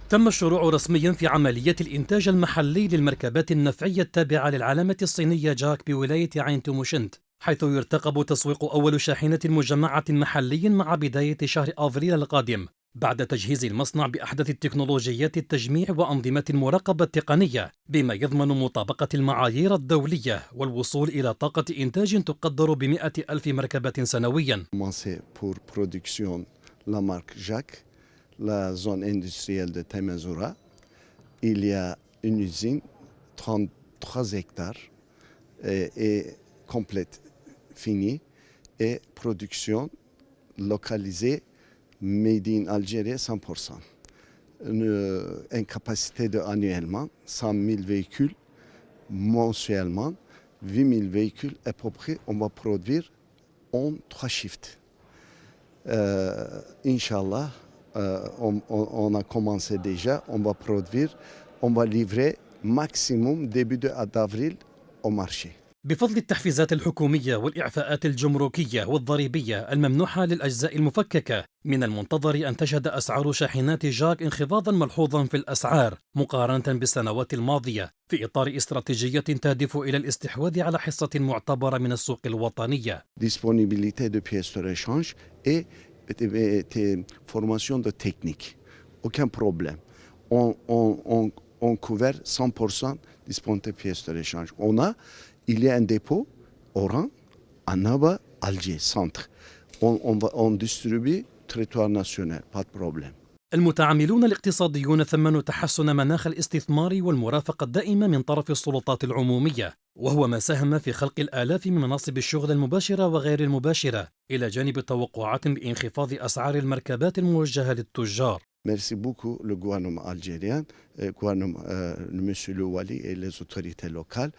تم الشروع رسميا في عملية الإنتاج المحلي للمركبات النفعية التابعة للعلامة الصينية جاك بولاية عين تيموشنت، حيث يرتقب تسويق أول شاحنة مجمعة محلي مع بداية شهر أفريل القادم، بعد تجهيز المصنع بأحدث التكنولوجيات التجميع وأنظمة المراقبة التقنية، بما يضمن مطابقة المعايير الدولية والوصول إلى طاقة إنتاج تقدر ب100,000 مركبة سنويا. La zone industrielle de Temezura, il y a une usine, 33 hectares, et complète, finie, et production localisée, made in Algérie 100%. Une capacité de annuellement 100 000 véhicules mensuellement, 8 000 véhicules à peu près, on va produire en 3 shifts. Inch'Allah, on a commencé déjà, on va produire, on va livrer maximum début d'avril au marché. بفضل التحفيزات الحكومية والإعفاءات الجمركية والضريبية الممنوحة للأجزاء المفككة، من المنتظر أن تشهد أسعار شاحنات جاك انخفاضا ملحوظا في الأسعار مقارنة بالسنوات الماضية، في إطار استراتيجية تهدف إلى الاستحواذ على حصة معتبرة من السوق الوطنية. Disponibilité de pièces de rechange et formation de technique. Aucun problème. On couvre 100% disponibilité de pièces de rechange. Il y a un dépôt, Oran, Annaba, Alger, centre. On distribue territoire national, pas de problème. المتعاملون الاقتصاديون ثمنوا تحسن مناخ الاستثمار والمرافقة الدائمة من طرف السلطات العمومية، وهو ما ساهم في خلق الآلاف من مناصب الشغل المباشرة وغير المباشرة، إلى جانب توقعات بانخفاض أسعار المركبات الموجهة للتجار. Merci beaucoup le gouvernement algérien, monsieur le Wali et les autorités locales.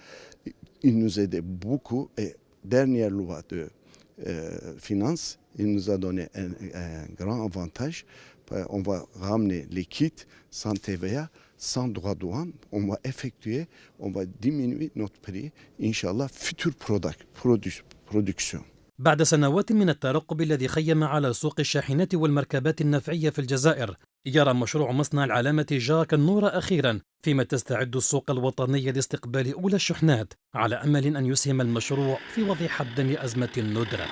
Ils nous aident beaucoup et dernière loi de finances, il nous a donné un grand avantage. On va ramener les kits sans TVA, sans droit de douane. On va effectuer, on va diminuer notre prix, Inch'Allah, future production. بعد سنوات من الترقب الذي خيم على سوق الشاحنات والمركبات النفعية في الجزائر، يرى مشروع مصنع العلامة جاك النور أخيرا، فيما تستعد السوق الوطنية لاستقبال أولى الشحنات، على أمل أن يسهم المشروع في وضع حد لأزمة الندرة.